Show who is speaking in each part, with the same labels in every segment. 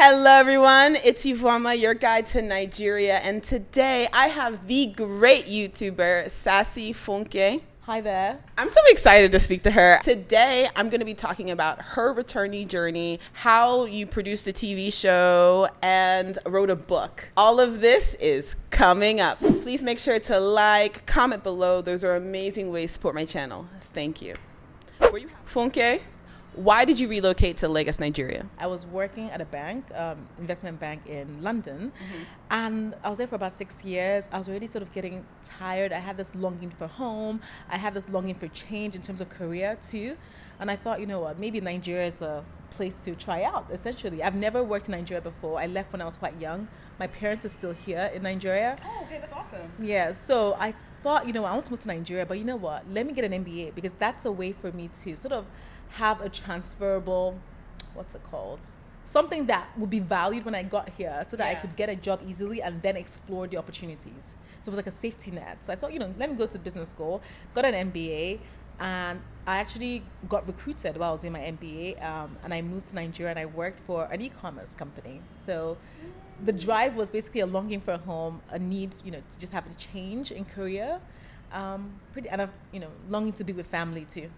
Speaker 1: Hello everyone, it's Iveoma, your guide to Nigeria, and today I have the great YouTuber, Sassy Funke.
Speaker 2: Hi there.
Speaker 1: I'm so excited to speak to her. Today, I'm going to be talking about her returnee journey, how you produced a TV show, and wrote a book. All of this is coming up. Please make sure to like, comment below. Those are amazing ways to support my channel. Thank you. Funke, why did you relocate to Lagos, Nigeria?
Speaker 2: I was working at a bank, investment bank in London, and I was there for about 6 years. I was already sort of getting tired. I had this longing for home. I had this longing for change in terms of career too. And I thought, you know what, maybe Nigeria is a place to try out, essentially. I've never worked in Nigeria before. I left when I was quite young. My parents are still here in Nigeria.
Speaker 1: Oh, okay, that's awesome.
Speaker 2: Yeah, so I thought, you know what, I want to move to Nigeria, but you know what, let me get an MBA because that's a way for me to sort of have a transferable, what's it called? Something that would be valued when I got here so that I could get a job easily and then explore the opportunities. So it was like a safety net. So I thought, you know, let me go to business school, got an MBA, and I actually got recruited while I was doing my MBA, and I moved to Nigeria and I worked for an e-commerce company. So the drive was basically a longing for a home, a need, you know, to just have a change in career, longing to be with family too.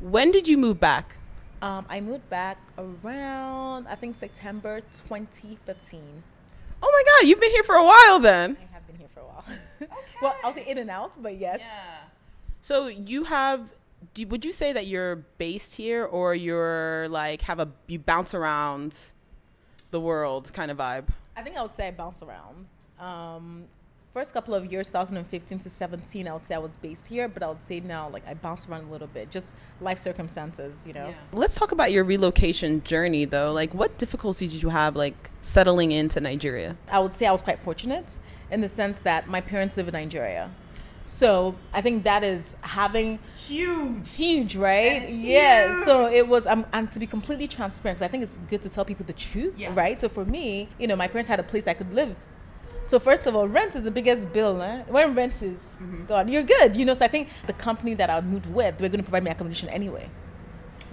Speaker 1: When did you move back?
Speaker 2: I moved back around, I think, September 2015.
Speaker 1: Oh my God, you've been here for a while then.
Speaker 2: I have been here for a while. Okay. Well, I'll say in and out, but yes.
Speaker 1: Yeah. So you have, would you say that you're based here or you're like, you bounce around the world kind of vibe?
Speaker 2: I think I would say I bounce around. First couple of years, 2015 to 17, I would say I was based here, but I would say now, like, I bounce around a little bit, just life circumstances, you know. Yeah.
Speaker 1: Let's talk about your relocation journey, though. Like, what difficulties did you have, like, settling into Nigeria?
Speaker 2: I would say I was quite fortunate in the sense that my parents live in Nigeria. So I think that is having huge, right? Yeah. Huge. So it was, and to be completely transparent, because I think it's good to tell people the truth, right? So for me, you know, my parents had a place I could live. So first of all, rent is the biggest bill. When rent is gone, you're good. You know, so I think the company that I moved with, they were going to provide me accommodation anyway.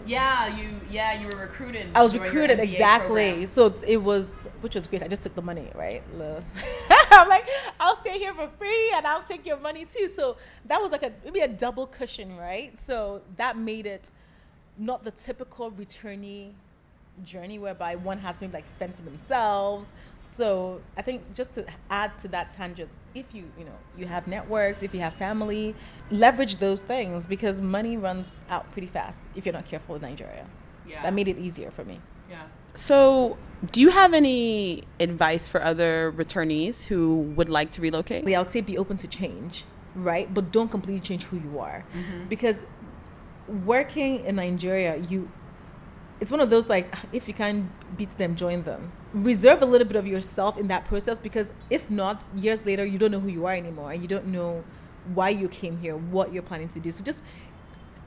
Speaker 1: Yeah, you were recruited.
Speaker 2: I was recruited, exactly. Program. So it was, which was great. I just took the money, right? I'm like, I'll stay here for free and I'll take your money too. So that was like maybe a double cushion, right? So that made it not the typical returnee journey whereby one has to maybe like fend for themselves. So I think just to add to that tangent, if you have networks, if you have family, leverage those things because money runs out pretty fast if you're not careful in Nigeria. Yeah. That made it easier for me.
Speaker 1: Yeah. So do you have any advice for other returnees who would like to relocate?
Speaker 2: I would say be open to change, right? But don't completely change who you are. Because working in Nigeria, it's one of those, like, if you can't beat them, join them. Reserve a little bit of yourself in that process because if not, years later, you don't know who you are anymore and you don't know why you came here, what you're planning to do. So just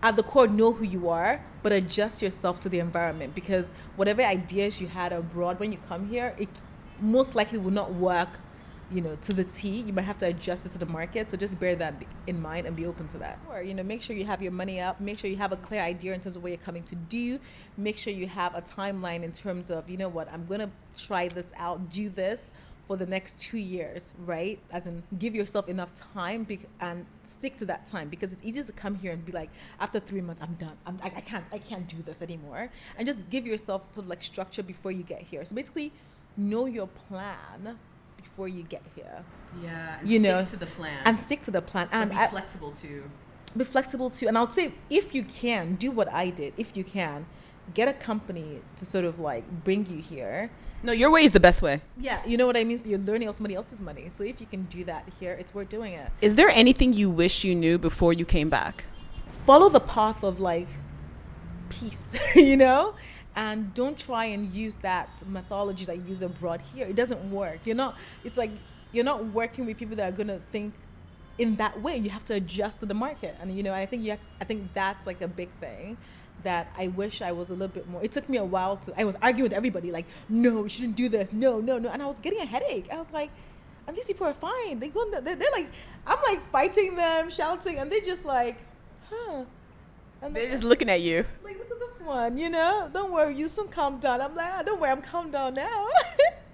Speaker 2: at the core, know who you are, but adjust yourself to the environment because whatever ideas you had abroad when you come here, it most likely will not work, you know, to the T. You might have to adjust it to the market. So just bear that in mind and be open to that. Or, you know, make sure you have your money up. Make sure you have a clear idea in terms of what you're coming to do. Make sure you have a timeline in terms of, you know what, I'm going to try this out, do this for the next 2 years, right? As in give yourself enough time and stick to that time because it's easy to come here and be like, after 3 months, I'm done. I can't do this anymore. And just give yourself sort of like structure before you get here. So basically know your plan before you get here.
Speaker 1: Yeah, and stick to the plan.
Speaker 2: And stick to the plan.
Speaker 1: And be flexible too.
Speaker 2: Be flexible too. And I would say if you can, do what I did. If you can, get a company to sort of like bring you here.
Speaker 1: No, your way is the best way.
Speaker 2: Yeah, you know what I mean? So you're learning off somebody else's money. So if you can do that here, it's worth doing it.
Speaker 1: Is there anything you wish you knew before you came back?
Speaker 2: Follow the path of like peace, you know? And don't try and use that methodology that you use abroad here. It doesn't work. You're not working with people that are going to think in that way. You have to adjust to the market. And, you know, I think that's like a big thing that I wish I was a little bit more. It took me a while I was arguing with everybody like, no, we shouldn't do this. No. And I was getting a headache. I was like, and these people are fine. They're like, I'm like fighting them, shouting, and they're just like, huh. And
Speaker 1: They're just looking at you.
Speaker 2: like, look at this one, you know? Don't worry, you soon calm down. I'm like, don't worry, I'm calm down now.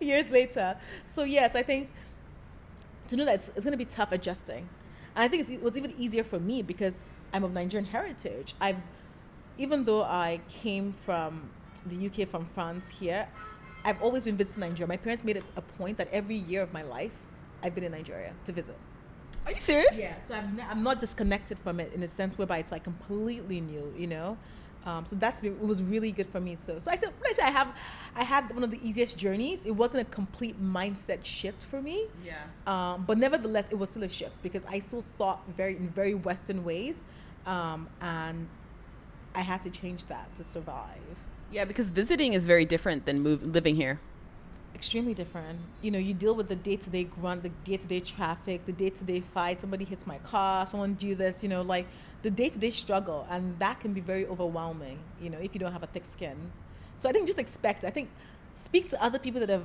Speaker 2: Years later. So yes, I think to know that it's going to be tough adjusting. And I think it was even easier for me because I'm of Nigerian heritage. Even though I came from the UK, from France here, I've always been visiting Nigeria. My parents made it a point that every year of my life, I've been in Nigeria to visit.
Speaker 1: Are you serious?
Speaker 2: Yeah, so I'm not disconnected from it in a sense whereby it's like completely new, you know. So it was really good for me. So I said, when I say I had one of the easiest journeys. It wasn't a complete mindset shift for me.
Speaker 1: Yeah.
Speaker 2: But nevertheless, it was still a shift because I still thought in very Western ways, and I had to change that to survive.
Speaker 1: Yeah, because visiting is very different than living here.
Speaker 2: Extremely different. You know, you deal with the day-to-day grunt, the day-to-day traffic, the day-to-day fight. Somebody hits my car, someone do this, you know, like the day-to-day struggle. And that can be very overwhelming, you know, if you don't have a thick skin. So I think speak to other people that have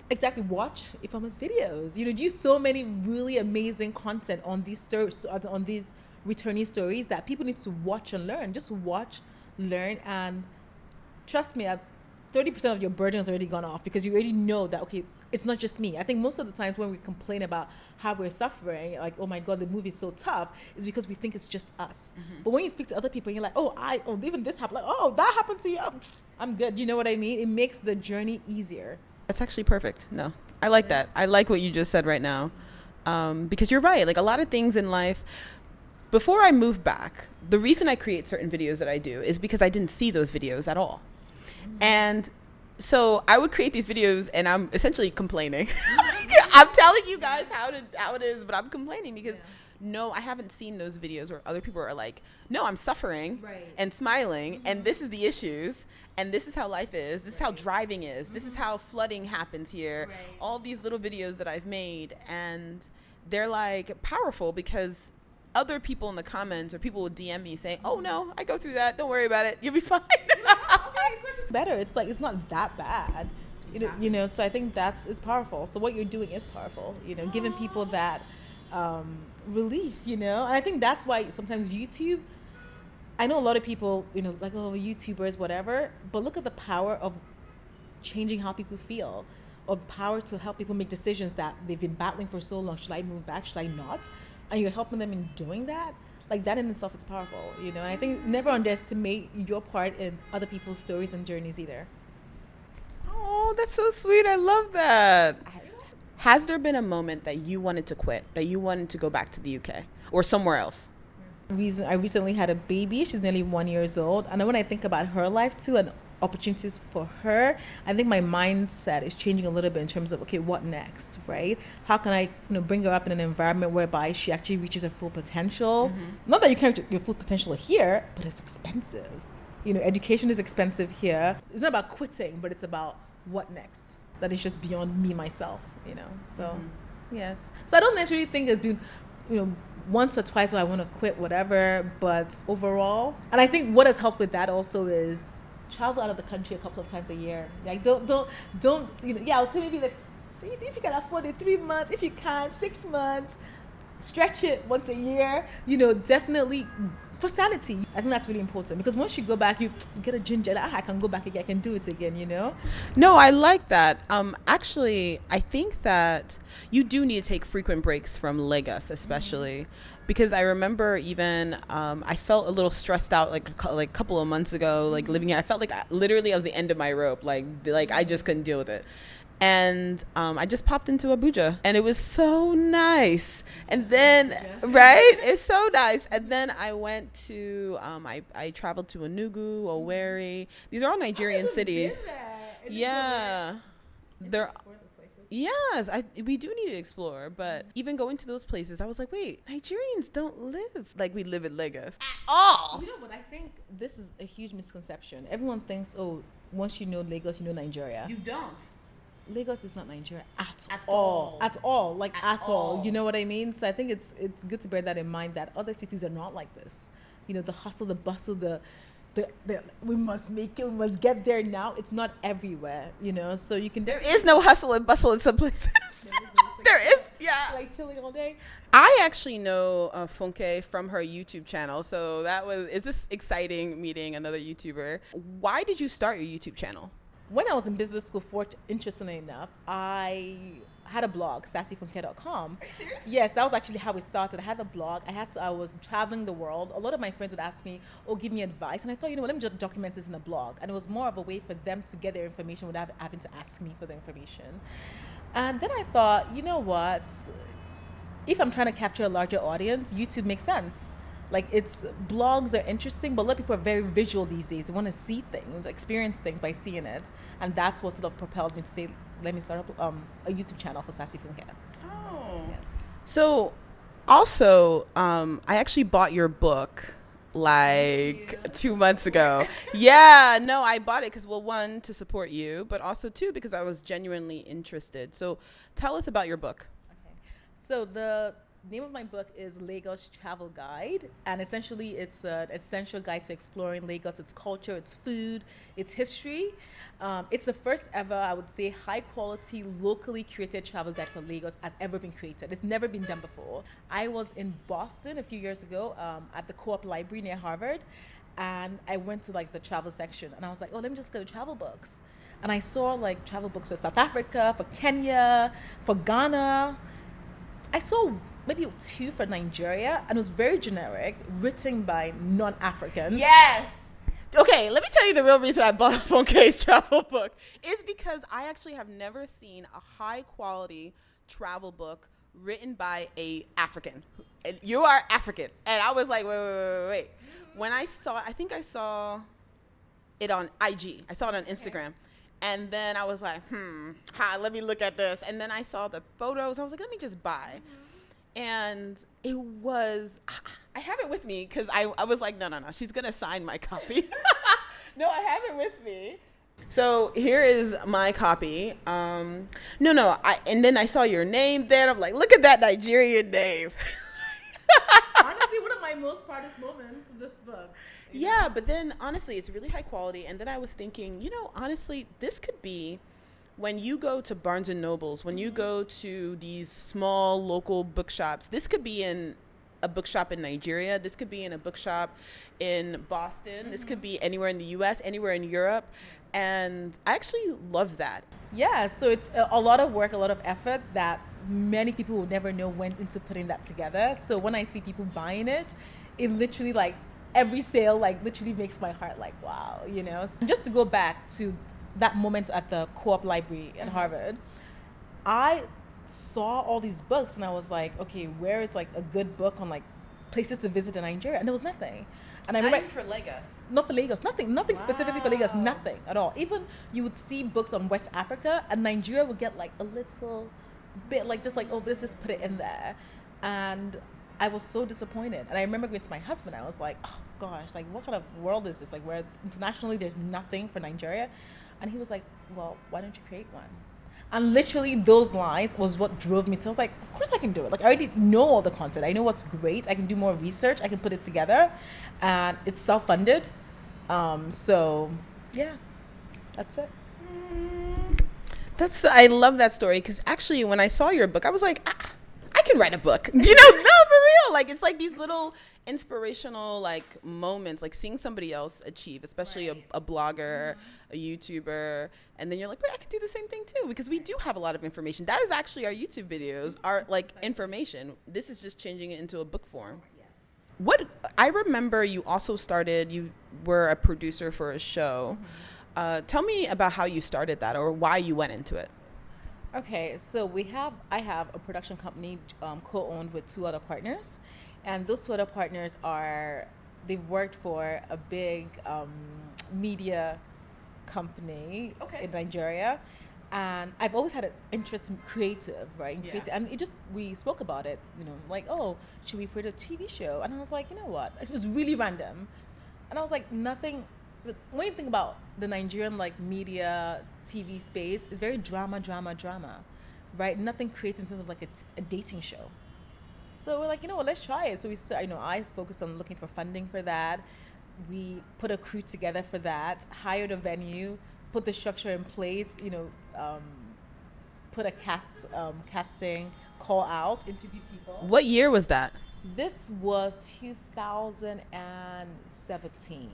Speaker 2: exactly watched Iveoma's videos. You know, do so many really amazing content on these stories, on these returnee stories that people need to watch and learn. Just watch, learn, and trust me, 30% of your burden has already gone off because you already know that, okay, it's not just me. I think most of the times when we complain about how we're suffering, like, oh my God, the movie is so tough, is because we think it's just us. Mm-hmm. But when you speak to other people, you're like, even this happened. Like, oh, that happened to you. Oh, I'm good. You know what I mean? It makes the journey easier.
Speaker 1: That's actually perfect. No, I like that. I like what you just said right now. Because you're right. Like a lot of things in life, before I moved back, the reason I create certain videos that I do is because I didn't see those videos at all. And so I would create these videos and I'm essentially complaining. I'm telling you guys how it is, but I'm complaining because no, I haven't seen those videos where other people are like, no, I'm suffering and smiling and this is the issues and this is how life is. This is how driving is. This is how flooding happens here. All these little videos that I've made, and they're like powerful because other people in the comments or people will DM me saying, oh no, I go through that. Don't worry about it. You'll be fine.
Speaker 2: It's better. It's like, it's not that bad. Exactly. You know, so I think it's powerful. So what you're doing is powerful, you know, giving people that relief, you know. And I think that's why sometimes YouTube, I know a lot of people, you know, like, oh, YouTubers, whatever, but look at the power of changing how people feel, or power to help people make decisions that they've been battling for so long. Should I move back? Should I not? And you're helping them in doing that. Like that in itself is powerful, you know. And I think never underestimate your part in other people's stories and journeys either.
Speaker 1: Oh, that's so sweet. I love that. Has there been a moment that you wanted to quit, that you wanted to go back to the UK or somewhere else?
Speaker 2: I recently had a baby. She's nearly 1 year old. And when I think about her life too and opportunities for her, I think my mindset is changing a little bit in terms of, okay, what next, right? How can I, bring her up in an environment whereby she actually reaches her full potential? Mm-hmm. Not that you can't reach your full potential here, but it's expensive. Education is expensive here. It's not about quitting, but it's about what next. That is just beyond me, myself, So, yes. So I don't necessarily think it's been, once or twice where I want to quit, whatever, but overall. And I think what has helped with that also is travel out of the country a couple of times a year. Like, don't, I'll tell you, like, if you can afford it, 3 months, if you can't, 6 months, stretch it once a year, definitely for sanity. I think that's really important because once you go back, you get a ginger, like, I can go back again, I can do it again,
Speaker 1: No, I like that. Actually, I think that you do need to take frequent breaks from Lagos, especially because I remember even I felt a little stressed out like a couple of months ago, like living here. I felt like literally I was the end of my rope, like I just couldn't deal with it. And I just popped into Abuja and it was so nice. And then, right? It's so nice. And then I went to, I traveled to Enugu, Owerri. These are all Nigerian cities. Yeah. Yes, we do need to explore. But even going to those places, I was like, wait, Nigerians don't live like we live in Lagos at all.
Speaker 2: You know what? I think this is a huge misconception. Everyone thinks, oh, once you know Lagos, you know Nigeria.
Speaker 1: You don't.
Speaker 2: Lagos is not Nigeria at all. At all. You know what I mean? So I think it's good to bear that in mind that other cities are not like this. The hustle, the bustle, the we must make it, we must get there now. It's not everywhere, So you can.
Speaker 1: There is no hustle and bustle in some places. There is. Yeah.
Speaker 2: Like chilling all day.
Speaker 1: I actually know Funke from her YouTube channel. So it's this exciting meeting another YouTuber. Why did you start your YouTube channel?
Speaker 2: When I was in business school, interestingly enough, I had a blog, sassyfunke.com.
Speaker 1: Are you serious?
Speaker 2: Yes, that was actually how it started. I had a blog. I was traveling the world. A lot of my friends would ask me, oh, give me advice. And I thought, let me just document this in a blog. And it was more of a way for them to get their information without having to ask me for the information. And then I thought, you know what? If I'm trying to capture a larger audience, YouTube makes sense. Like, blogs are interesting, but a lot of people are very visual these days. They want to see things, experience things by seeing it. And that's what sort of propelled me to say, let me start up a YouTube channel for Sassy Funke.
Speaker 1: Oh.
Speaker 2: Yes.
Speaker 1: So, also, I actually bought your book like 2 months ago. Yeah, no, I bought it because, well, one, to support you, but also, two, because I was genuinely interested. So, tell us about your book.
Speaker 2: Okay. So, the name of my book is Lagos Travel Guide, and essentially it's an essential guide to exploring Lagos, its culture, its food, its history. It's the first ever, I would say, high quality, locally curated travel guide for Lagos has ever been created. It's never been done before. I was in Boston a few years ago at the Co-op Library near Harvard, and I went to like the travel section, and I was like, oh, let me just get the travel books. And I saw like travel books for South Africa, for Kenya, for Ghana. I saw maybe 2 for Nigeria, and it was very generic, written by non-Africans.
Speaker 1: Yes. Okay, let me tell you the real reason I bought Funke's travel book is because I actually have never seen a high quality travel book written by a African. And you are African. And I was like, wait. When I think I saw it on IG. I saw it on Instagram. Okay. And then I was like, let me look at this. And then I saw the photos. I was like, let me just buy. And it was, I have it with me because I was like, no, she's going to sign my copy. No, I have it with me. So here is my copy. And then I saw your name there. I'm like, look at that Nigerian name.
Speaker 2: Honestly, one of my most proudest moments of this book.
Speaker 1: Yeah, but then honestly, it's really high quality. And then I was thinking, honestly, this could be when you go to Barnes and Nobles, when you go to these small local bookshops, this could be in a bookshop in Nigeria. This could be in a bookshop in Boston. This could be anywhere in the US, anywhere in Europe. And I actually love that.
Speaker 2: Yeah, so it's a lot of work, a lot of effort that many people will never know went into putting that together. So when I see people buying it, it literally like every sale like literally makes my heart like, wow, So just to go back to that moment at the Co-op Library at Harvard, I saw all these books and I was like, okay, where is like a good book on like places to visit in Nigeria? And there was nothing. And I remember,
Speaker 1: not even for Lagos.
Speaker 2: Not for Lagos, nothing specifically for Lagos, nothing at all. Even you would see books on West Africa, and Nigeria would get like a little bit like just like, oh, let's just put it in there. And I was so disappointed. And I remember going to my husband, I was like, oh gosh, like what kind of world is this? Like where internationally there's nothing for Nigeria. And he was like, well, why don't you create one? And literally those lines was what drove me to, I was like, of course I can do it. Like I already know all the content. I know what's great. I can do more research. I can put it together. And it's self-funded. So yeah, that's it.
Speaker 1: I love that story because actually when I saw your book, I was like, I can write a book. No, for real. Like it's like these little inspirational like moments, like seeing somebody else achieve, especially a blogger, a YouTuber, and then you're like, wait, I can do the same thing too, because we do have a lot of information. That is actually our YouTube videos are like information. This is just changing it into a book form. What I remember, you were a producer for a show. Tell me about how you started that or why you went into it.
Speaker 2: Okay, so I have a production company co-owned with 2 other partners, and those 2 other partners they've worked for a big media company in Nigeria, and I've always had an interest in creative, right? And we spoke about it, like, oh, should we create a TV show? And I was like, you know what? It was really random, and I was like, nothing. When you think about the Nigerian like media TV space, it's very drama, right? Nothing creates in terms of like a dating show. So we're like, you know what, let's try it. So I focused on looking for funding for that. We put a crew together for that, hired a venue, put the structure in place, put a casting call out, interview people.
Speaker 1: What year was that?
Speaker 2: This was 2017.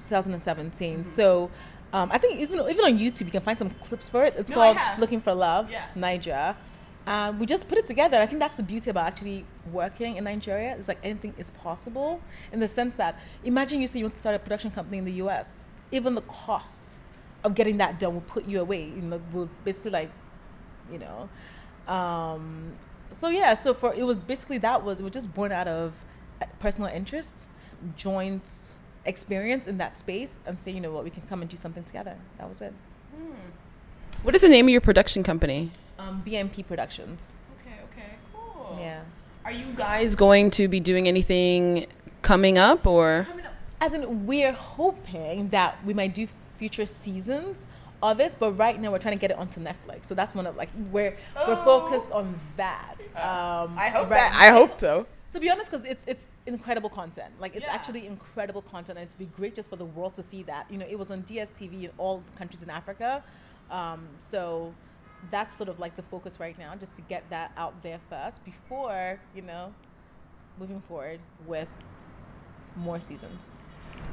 Speaker 2: 2017.
Speaker 1: Mm-hmm.
Speaker 2: So I think even on YouTube you can find some clips for it. It's
Speaker 1: No,
Speaker 2: called
Speaker 1: I have.
Speaker 2: Looking for Love,
Speaker 1: Yeah.
Speaker 2: Naija. We just put it together. I think that's the beauty about actually working in Nigeria. It's like anything is possible in the sense that imagine you say you want to start a production company in the US. Even the costs of getting that done will put you away. Will basically like, So it was basically it was just born out of personal interest, joint experience in that space, and say, you know what, we can come and do something together. That was it.
Speaker 1: What is the name of your production company?
Speaker 2: BMP Productions.
Speaker 1: Okay, cool.
Speaker 2: Yeah.
Speaker 1: Are you guys going to be doing anything coming up, or?
Speaker 2: As in, we're hoping that we might do future seasons of it, but right now we're trying to get it onto Netflix. So that's one of we're focused on that.
Speaker 1: I hope so.
Speaker 2: To be honest, because it's incredible content. It's actually incredible content, and it'd be great just for the world to see that. It was on DSTV in all countries in Africa. So that's sort of the focus right now, just to get that out there first before, moving forward with more seasons.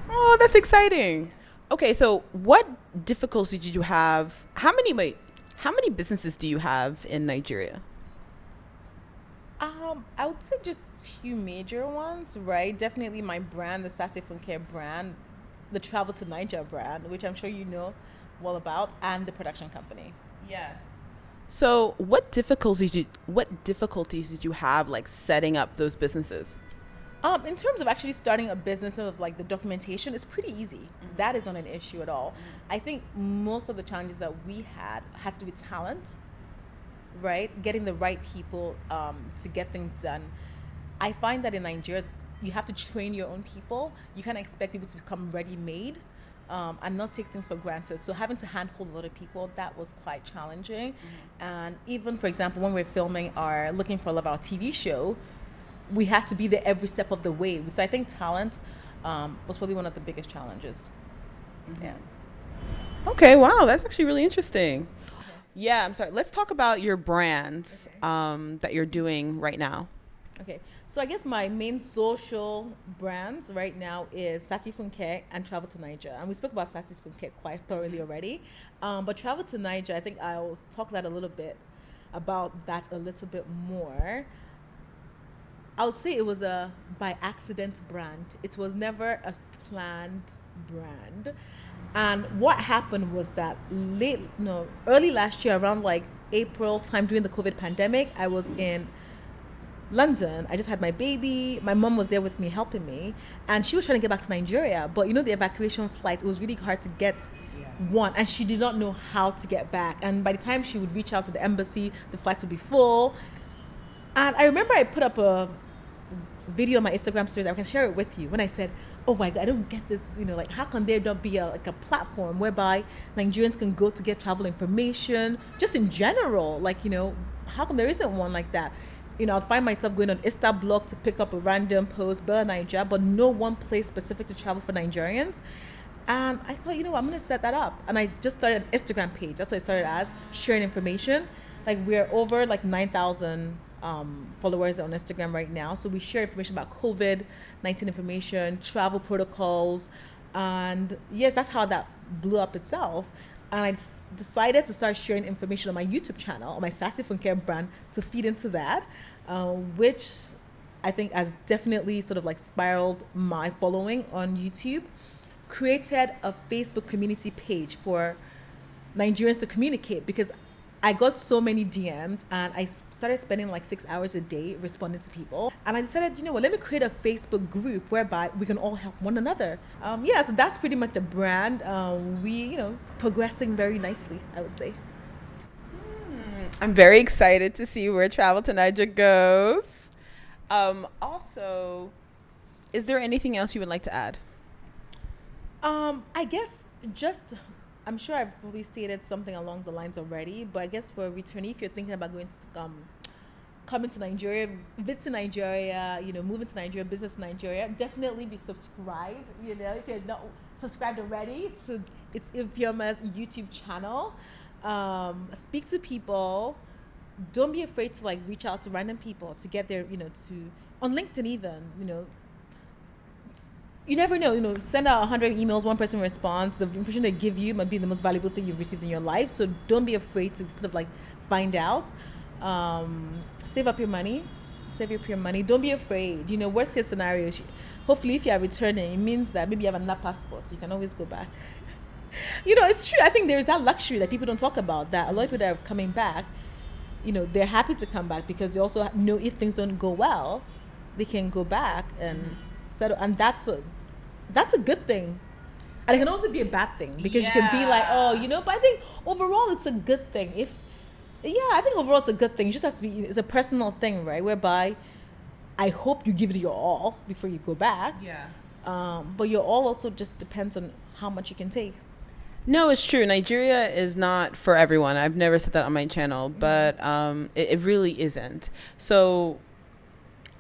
Speaker 1: Oh, that's exciting. Okay, so what difficulties did you have? How many businesses do you have in Nigeria?
Speaker 2: I would say just two major ones, right? Definitely my brand, the Sassy Funke brand, the Travel to Naija brand, which I'm sure you know well about, and the production company.
Speaker 1: Yes. So what difficulties did you have setting up those businesses?
Speaker 2: In terms of actually starting a business of the documentation, it's pretty easy. Mm-hmm. That is not an issue at all. Mm-hmm. I think most of the challenges that we had to do with talent, right? Getting the right people to get things done. I find that in Nigeria, you have to train your own people. You can't expect people to become ready-made and not take things for granted. So having to handhold a lot of people, that was quite challenging. Mm-hmm. And even, for example, when we're filming our Looking for Love, our TV show, we had to be there every step of the way. So I think talent was probably one of the biggest challenges. Mm-hmm. Yeah.
Speaker 1: Okay, wow, that's actually really interesting. Okay. Yeah, I'm sorry. Let's talk about your brands that you're doing right now.
Speaker 2: Okay, so I guess my main social brands right now is Sassy Funke and Travel to Naija. And we spoke about Sassy Funke quite thoroughly already. But Travel to Naija, I think I'll talk about that a little bit more. I would say it was a by accident brand. It was never a planned brand. And what happened was that early last year, around April time during the COVID pandemic, I was in London. I just had my baby. My mom was there with me, helping me. And she was trying to get back to Nigeria. But the evacuation flight, it was really hard to get one. And she did not know how to get back. And by the time she would reach out to the embassy, the flights would be full. And I remember I put up a video on my Instagram stories. I can share it with you. When I said, oh my God, I don't get this, how can there not be a platform whereby Nigerians can go to get travel information, just in general, how come there isn't one like that? I'd find myself going on Insta blog to pick up a random post, Bella Naija, but no one place specific to travel for Nigerians. And I thought, I'm going to set that up. And I just started an Instagram page. That's what I started as, sharing information. We're over 9,000 followers on Instagram right now. So we share information about COVID-19 information, travel protocols. And yes, that's how that blew up itself. And I decided to start sharing information on my YouTube channel, on my Sassy Funke brand, to feed into that, which I think has definitely sort of spiraled my following on YouTube. Created a Facebook community page for Nigerians to communicate, because I got so many DMs and I started spending 6 hours a day responding to people. And I decided, let me create a Facebook group whereby we can all help one another. So that's pretty much the brand. We, progressing very nicely, I would say.
Speaker 1: I'm very excited to see where Travel to Naija goes. Also, is there anything else you would like to add?
Speaker 2: I guess I'm sure I've probably stated something along the lines already, but I guess for a returnee, if you're thinking about going to coming to Nigeria, visit Nigeria, moving to Nigeria, business in Nigeria, definitely be subscribed. If you're not subscribed already, it's Iveoma's YouTube channel. Speak to people. Don't be afraid to like reach out to random people to get their, to on LinkedIn even, you never know, send out 100 emails, one person responds. The information they give you might be the most valuable thing you've received in your life. So don't be afraid to sort of like find out. Save up your money. Don't be afraid. Worst case scenario, hopefully if you are returning, it means that maybe you have another passport. You can always go back. It's true. I think there's that luxury that people don't talk about, that a lot of people that are coming back, they're happy to come back because they also know if things don't go well, they can go back and settle. And that's a good thing. And it can also be a bad thing because you can be like, but I think overall it's a good thing. I think overall it's a good thing. It just has to be, it's a personal thing, right? Whereby I hope you give it your all before you go back.
Speaker 1: Yeah.
Speaker 2: But your all also just depends on how much you can take.
Speaker 1: No, it's true. Nigeria is not for everyone. I've never said that on my channel, but it really isn't. So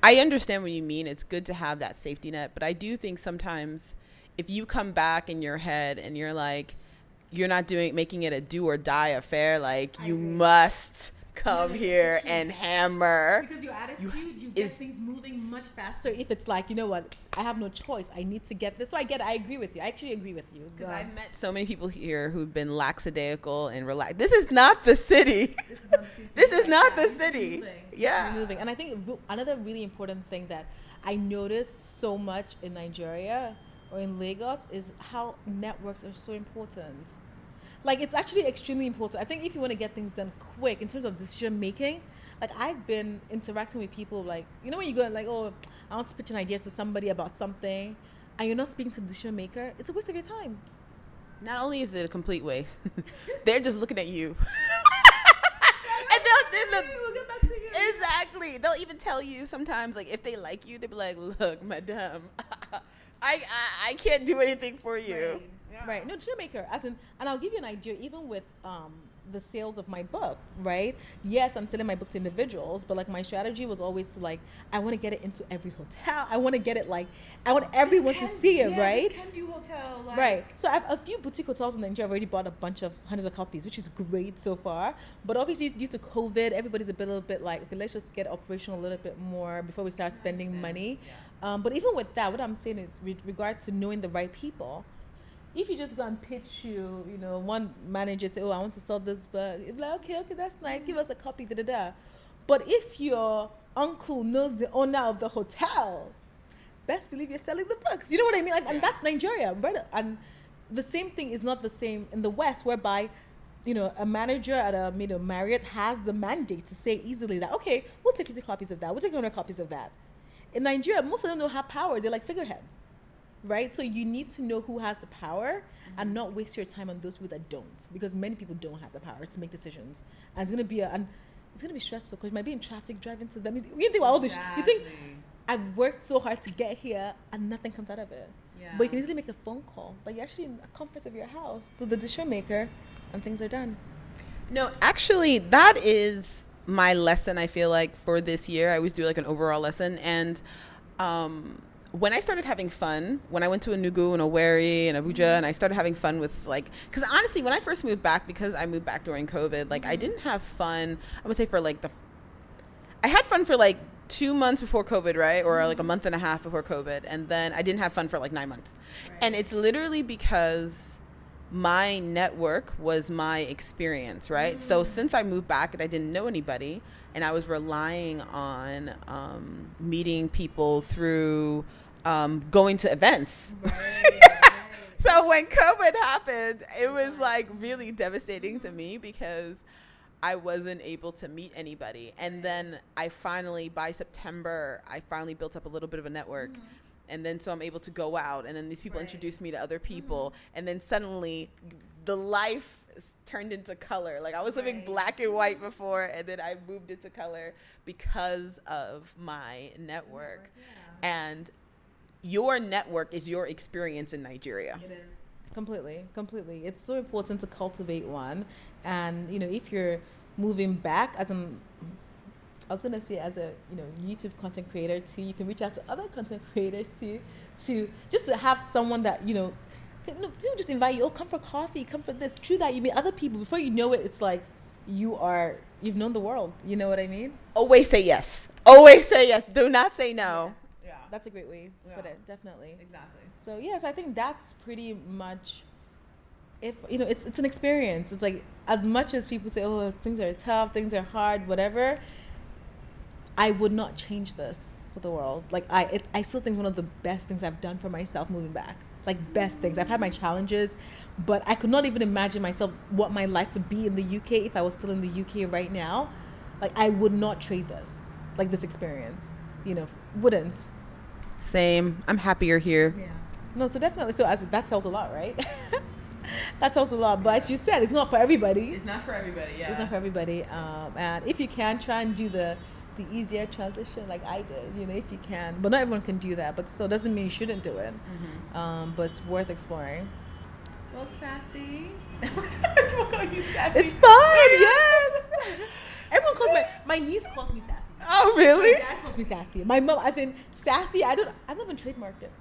Speaker 1: I understand what you mean. It's good to have that safety net, but I do think sometimes if you come back in your head and you're like, you're not making it a do or die affair, like you must come here and hammer.
Speaker 2: Because your attitude, you get things moving much faster if it's like, you know what, I have no choice. I need to get this. So I agree with you. I actually agree with you.
Speaker 1: Because I've met so many people here who've been lackadaisical and relaxed. This is not the city. This is not the city. Yeah.
Speaker 2: Moving. And I think another really important thing that I noticed so much in Nigeria or in Lagos is how networks are so important. Like, it's actually extremely important. I think if you want to get things done quick in terms of decision making, like I've been interacting with people like, when you go like, oh, I want to pitch an idea to somebody about something and you're not speaking to the decision maker, it's a waste of your time.
Speaker 1: Not only is it a complete waste, they're just looking at you. And we'll get back to you. Exactly. They'll even tell you sometimes, like, if they like you, they'll be like, look, madam, I can't do anything for you.
Speaker 2: Right. Yeah. Right. No, decision maker. And I'll give you an idea, even with the sales of my book, right? Yes, I'm selling my book to individuals, but like my strategy was always to like, I want to get it into every hotel. I want to get it like, I want everyone to see it, right?
Speaker 1: This can do hotel. Like.
Speaker 2: Right. So I have a few boutique hotels in Nigeria. I've already bought a bunch of hundreds of copies, which is great so far. But obviously due to COVID, everybody's a little bit like, okay, let's just get operational a little bit more before we start spending money. Yeah. But even with that, what I'm saying is with regard to knowing the right people, if you just go and pitch one manager say, oh, I want to sell this book, it's like, okay, that's nice, give us a copy, da-da-da. But if your uncle knows the owner of the hotel, best believe you're selling the books. You know what I mean? Like, and that's Nigeria, right? And the same thing is not the same in the West, whereby, a manager at a Marriott has the mandate to say easily that, okay, we'll take 50 copies of that, we'll take 100 copies of that. In Nigeria, most of them don't have power. They're like figureheads. Right? So you need to know who has the power and not waste your time on those people that don't, because many people don't have the power to make decisions. And it's going to be stressful because you might be in traffic driving to them. You think about all this. You think, I've worked so hard to get here and nothing comes out of it. Yeah. But you can easily make a phone call. Like you're actually in a conference of your house to the decision maker and things are done.
Speaker 1: No, actually, that is my lesson, I feel like, for this year. I always do like an overall lesson. And, when I started having fun, when I went to Enugu and Owerri and Abuja, and I started having fun with like, because honestly, when I first moved back, because I moved back during COVID, like I didn't have fun, I would say for like I had fun for like 2 months before COVID, right? Or like a month and a half before COVID. And then I didn't have fun for like 9 months. Right. And it's literally because my network was my experience, right? So since I moved back and I didn't know anybody, and I was relying on meeting people through going to events. Right. So when COVID happened, it was like really devastating to me because I wasn't able to meet anybody. And then by September, I finally built up a little bit of a network. And then so I'm able to go out, and then these people introduced me to other people. And then suddenly the life turned into color. Like I was living black and white before, and then I moved into color because of my network. And your network is your experience in Nigeria. It is.
Speaker 2: Completely. It's so important to cultivate one. And, if you're moving back as a YouTube content creator too, you can reach out to other content creators too, to just to have someone that, People just invite you. Oh, come for coffee. Come for this. True that. You meet other people. Before you know it, it's like you've known the world. You know what I mean?
Speaker 1: Always say yes. Always say yes. Do not say no.
Speaker 2: Yes. Yeah. That's a great way to put it. Definitely.
Speaker 1: Exactly.
Speaker 2: So yes, I think that's pretty much. If it's an experience. It's like, as much as people say, oh, things are tough, things are hard, whatever, I would not change this for the world. Like I still think one of the best things I've done for myself moving back. Like, best things. I've had my challenges, but I could not even imagine myself what my life would be in the UK if I was still in the UK right now. Like, I would not trade this, like this experience, wouldn't.
Speaker 1: Same. I'm happier here.
Speaker 2: Yeah. No, so definitely. So that tells a lot, right? That tells a lot. But as you said, it's not for everybody.
Speaker 1: It's not for everybody, yeah.
Speaker 2: It's not for everybody. And if you can, try and do the easier transition like I did, if you can. But not everyone can do that. But still, doesn't mean you shouldn't do it. Mm-hmm. But it's worth exploring.
Speaker 1: Well, Sassy. We'll call you Sassy.
Speaker 2: It's fun, yes. Everyone calls my niece calls me Sassy.
Speaker 1: Oh, really?
Speaker 2: My dad calls me Sassy. My mom, as in Sassy, I've not even trademarked it.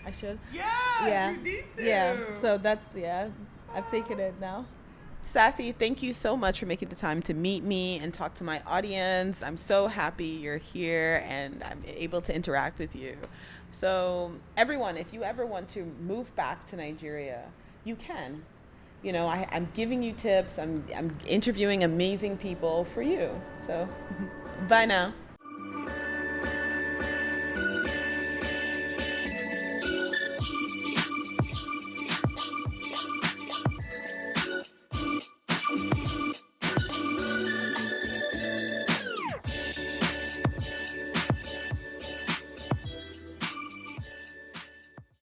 Speaker 2: I should.
Speaker 1: Yeah, you need to.
Speaker 2: Yeah, so that's, I've taken it now.
Speaker 1: Sassy, thank you so much for making the time to meet me and talk to my audience. I'm so happy you're here and I'm able to interact with you. So everyone, if you ever want to move back to Nigeria, you can. I'm giving you tips. I'm interviewing amazing people for you. So bye now.